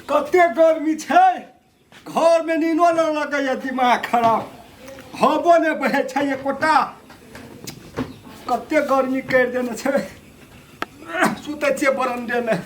कते गर्मी छै घर में नीनो न लगैया दिमाग खराब हबो ने बहे छै एकोटा कते गर्मी कर देने छै सुते छियै बरंडे में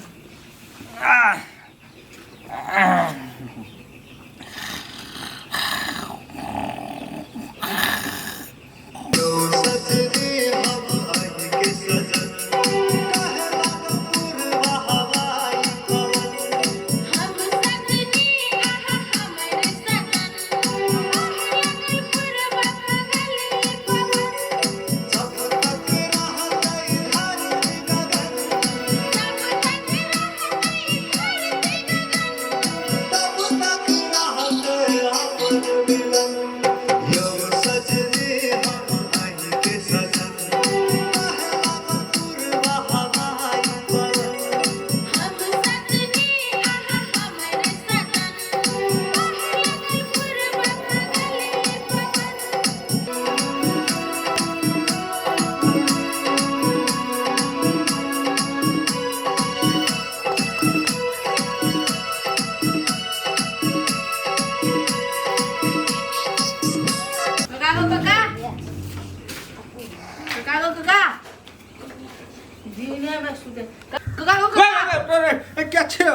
क्या छे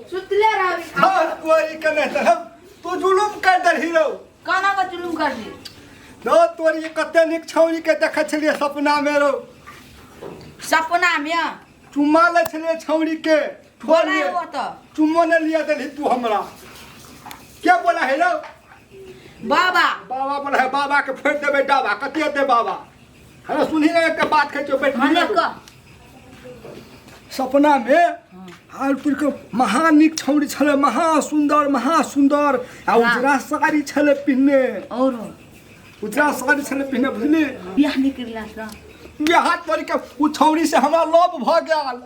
सुतले रही हां कोई कने तू जुलुम कर दर हीरो काना का जुलुम कर दी नो तोरी कते निक छौरी के देखे छलिए सपना में रो सपना में चुम्मा ले छलिए छौरी के बोला वो तो चुम्मा ने लिया देली तू हमरा क्या बोला हीरो बाबा बाबा बोला है बाबा के फेर देबे डाबा कते दे बाबा अरे सुनी ना एक बात कहछो बैठ हने का सपना में हालपुर के महानिक छौरी छले महासुंदर आ उजरा साड़ी छले पिन्ने और उजरा साड़ी छले पिन्ने बुझली बियाह निकलला का बियाह पर के उ छौरी से हमरा लव भ गेल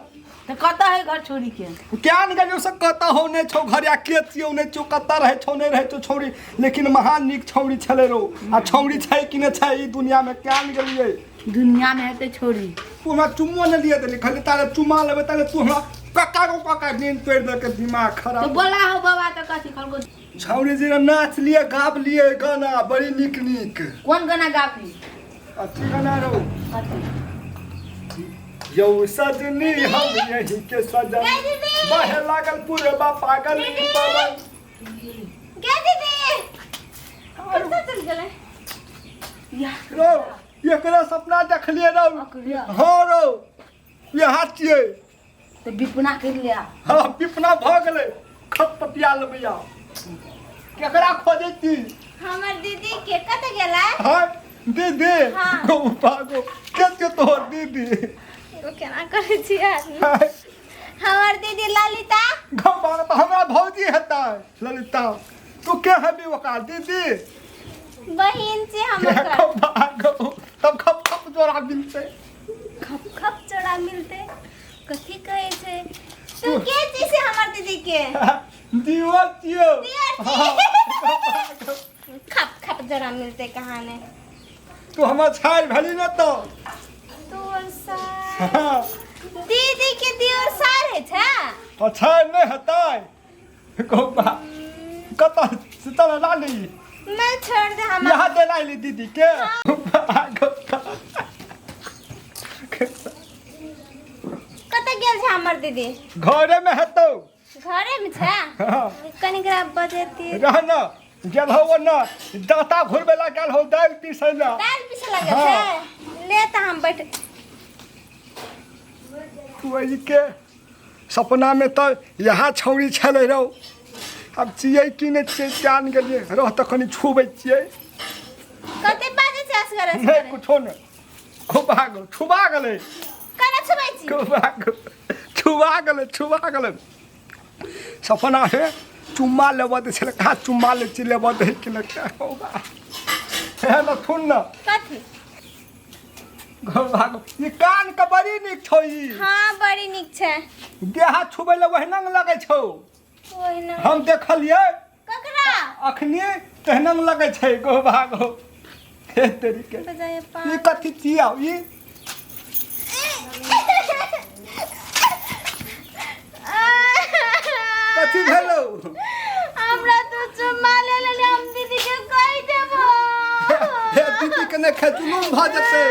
तो कता है घर छोड़ी के क्या निकल से कता हो ने छौ घरिया के छियो ने छौ कता रहे छौ ने रहे छौ छौरी लेकिन महानिक छौरी छले रो आ छौरी छै कि ने छै ई दुनिया में क्या निकलिए दुनिया में है तो छोड़ी तू चुम्मो ने लिए देली खाली तारे चुम्मा लेबे तारे तू हमरा कक्का नींद तोड़ दे के दिमाग खराब तो बोला हो बाबा तो कथी खलको छौरी जी नाच लिए गाब लिए गाना बड़ी निक निक कौन गाना गाबी अच्छी गाना रो कथी यौ सजनी हम यही के सजन बहे लागल पूरे बा पागल पवन क्या दीदी कत्ता चल गेले या रो एकरा सपना देखलिए रो हां रो ये हाथ छिए तो बिपना कर लिया हां पिपना भ गेले खपतिया लबिया केकरा खोजे छी हमर दीदी के कत गेला हां दीदी हाँ। गो पागो के तोर दीदी तो केना करे छी यार हमर दीदी ललिता गो तो हमरा भौजी हेता ललिता तू के हबी ओका दीदी बहिन से हमर भागो तब खप जोरा मिलते खप खप चोड़ा मिलते कथी कहे छे तू के छी से हमर दीदी के दियो दियो खप खप जरा मिलते कहां ने तू हमर छाड़ भली न तो तोर सार दीदी के दियोर सार है छा छाड़ नहीं हताय गोबा कता सितला लाली मैं छोड़ दे हम यहाँ दे लाली दीदी के कत गेल छे हमर दीदी घरे में हेतो घरे में छा हाँ। कनिकरा बजेती रहना गेल हो ना दाता घुरबे ला गेल हो दाल पीसला दाल पीछे लगे छे ले त हम बैठ वही के सपना में तो यहाँ छौरी छले रहो अब चियै कि नहीं चियै जान गेलिए रह तो कनी छुबै चियै कते बाजे से असगर नहीं असगर कुछो नहीं छुबा गेलै कना छबै छी छुबा गेलै सपना है चुम्मा लेबऽ दे छले कहाँ चुम्मा ले ची लेबऽ दे कि न क्या होगा है न थुन न कथी भागो ये कान का बड़ी निक छौ ई हां बड़ी निक छै देहा छुबै ले वहनंग लगे छौ ओइ न हम देखलिए ककरा अखनी तेहनंग लगे छै गो भागो हे तेरी के बजाए पा ई कथी छिया ई हो जाते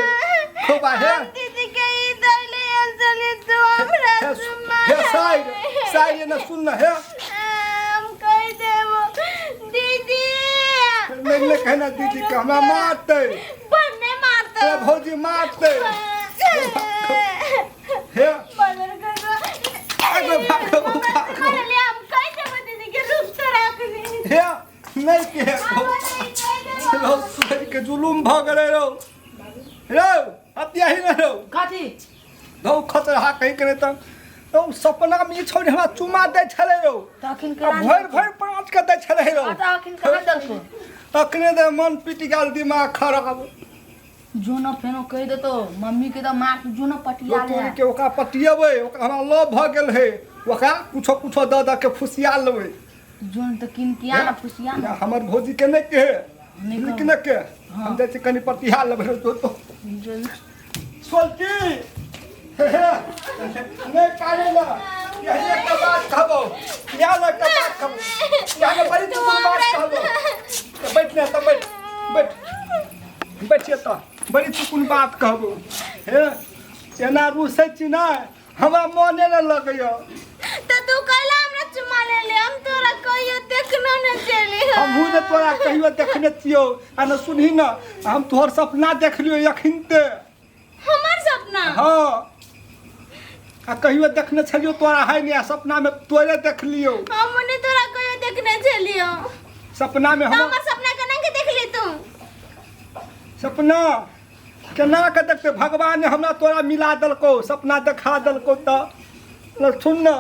खूब आहे दीदी के इधर ले चले तो हमरा चुम्मा हे साइड न सुन है हम कह देबो दीदी मैंने कहना दीदी के हमरा मारते बनने मारते ते भौजी मारते हे बदल कर आगो भागो कर ले हम कह देबो दीदी के रूप तो रख ली हे नहीं के रो सुधर के जुलुम भ गरे रो अत्या ही न रो काठी दौ खतरा कहीं करे तो सपना में छोड़ हमरा चुमा दे छले रो तखिन भर पांच के दे छले रो तखिन कहां दलको अखने दे मन पिटी गाल दिमाग खराब जो न फेनो कह दे तो मम्मी के तो मार जो न पटिया ले तोरी के ओका पटियेबे ओका हमरा लव भ गेल है ओका कुछो द के फुसिया लेबे जोन तो किन किया ना फुसिया ना हमर भौजी के नहीं के नहीं निक न के हम जैसे कनी पटिया लेबे तो सोल्टी नहीं काले ना यही एक बात कहबो या ना का बात कहबो या ना बड़ी तू बात कहबो बैठ ना तो बैठिए तो बड़ी चुकुन बात कहबो हे एना रुसै छी ना हमरा मोने न लगैयो तो तू कहला हमरा चुम्मा ले ले हम तोरा कहियो देखनो न चली हमहू ने तोरा कहियो देखने छियो आ न सुनही न हम तोहर सपना देख लियो यखिनते हमार सपना हां आ कहियो देखने छलियो तोरा है ने सपना में तोरे देख लियो हम ने तोरा कहियो देखने चलियो सपना में तो हम हमर सपना केना के देख ली तू सपना केना के देखते भगवान ने हमरा तोरा मिला दलको सपना देखा दलको तो सुन न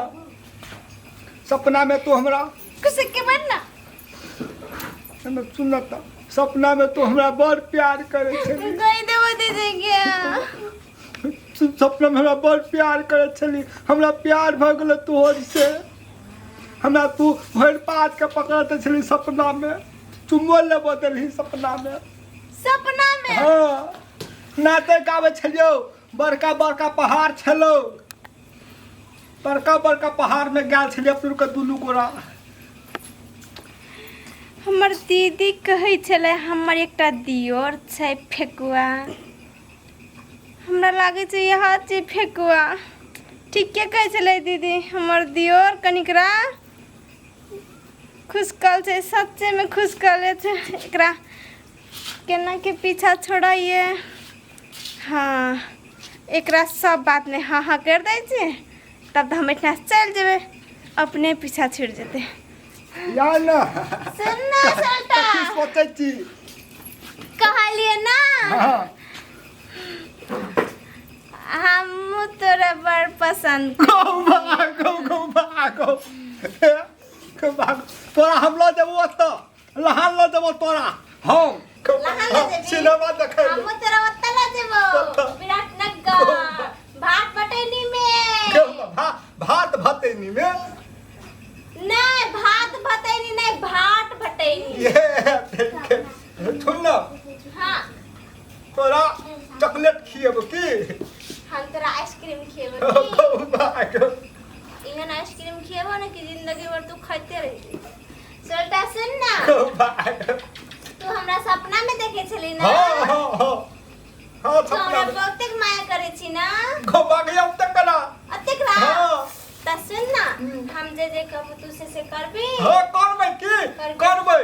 सपना में तो हमरा कुछ के बनना सुन तो सपना में तो हमरा बड़ प्यार करे छली कह देबो दीदी के सपना में हमरा बड़ प्यार करे छली हमरा प्यार भ गेल तोहर से हमरा तू भर पात के पकड़ते छली सपना में चुम्बो ले बदलही सपना में हाँ नाते गावे छलियो बड़का बड़का पहाड़ छलो बड़का बड़का पहाड़ में गेल छलियो अपने के दुनू गोरा हमर दीदी कहै छले हमर एकटा दियोर छै फेकुआ हमरा लागे छै यहाँ छै फेकुआ ठीक के कहै छले दीदी हमर दियोर कनिकरा खुशकल छै सच्चे में खुशकल छै एकरा केना के पीछा छोड़ाइए हाँ एकरा सब बात में हाँ हाँ कर दै छै तब तो हम इतना चल जेबे अपने पीछा छूट जेते या ना सुन ना सल्टा की सोचै छी कहलिए ना हां हम तोरा बड़ पसंद गो भागो तोरा हम लो देबो तो लहान लो देबो तोरा हम लहान लो देबी सिनेमा देखै हम तोरा ओत्ता ला देबो विराटनगर भात बटैनी में भात भतैनी में नहीं भात भतैनी नहीं भात भटैनी ये सुन ना हाँ तोरा चॉकलेट खिएबो की हम तोरा आइसक्रीम खिएबो की इहन आइसक्रीम खिएबो ना कि जिंदगी भर तू खाते रही सोल्टा सुन ना तू हमरा सपना में देखे छली ना हां तो हमरा बहुते माया करे छी ना घोबा गया तक करा अतेक रा त सुन ना हम जे कहबो तू से करबी हां करबै की करबै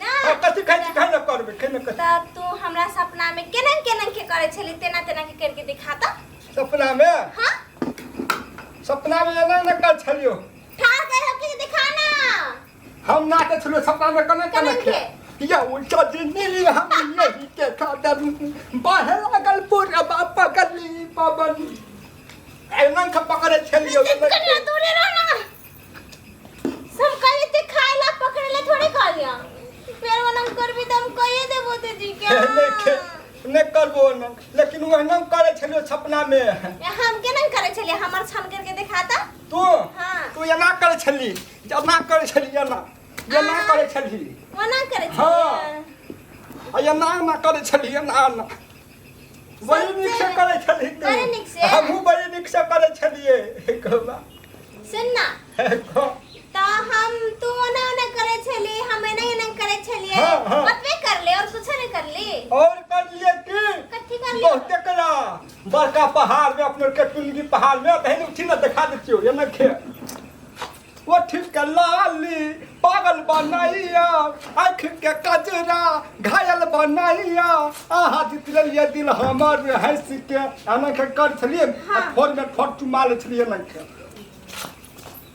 ना कथि खाना करबै केना त तू हमरा सपना में केना केना के करे छली तेना तेना के करके दिखाता सपना में हां सपना में एना न कर छलियो ठार कर के दिखाना हम नाचे छलियो सपना में केना के या उल्टा जिंदगी हम यही के खातर बाहर लगल पूरा बाप गली पवन एना के पकड़े छलियो कन्या दूरे रहना सब कहे ते खाइला पकड़ले थोड़ी खा लिया फिर वनम करबी त हम कहिए देबो ते जी के ने करबो न लेकिन वहना करे छलियो सपना में हम केना करे छलिए हमर छन करके दिखाता तू हां तू एना करे छली जना करे छली एना करे छली वना करे छलिए हां एना ना करे छली एना बड़ी निक से करे छली बड़ी निक से हमहू बड़ी निक से करे छलिए कहबा सुन ना तो हम तू ओना ओना करे छली हम एना करे छलिए हाँ। मतबे कर ले और कुछ नहीं कर ली और कर लिए की कथि कर बड़का पहाड़ में अपने के टुंगी पहाड़ में बहन उठी ना दिखा देती हो ये ना खे वो ठीक लाली पागल बनाइया आँख के कजरा घायल बनाइया आहा जितले ये दिल हमर है सिके आना के कर छलिए फोन में फोन चुमा ले छलिए ना के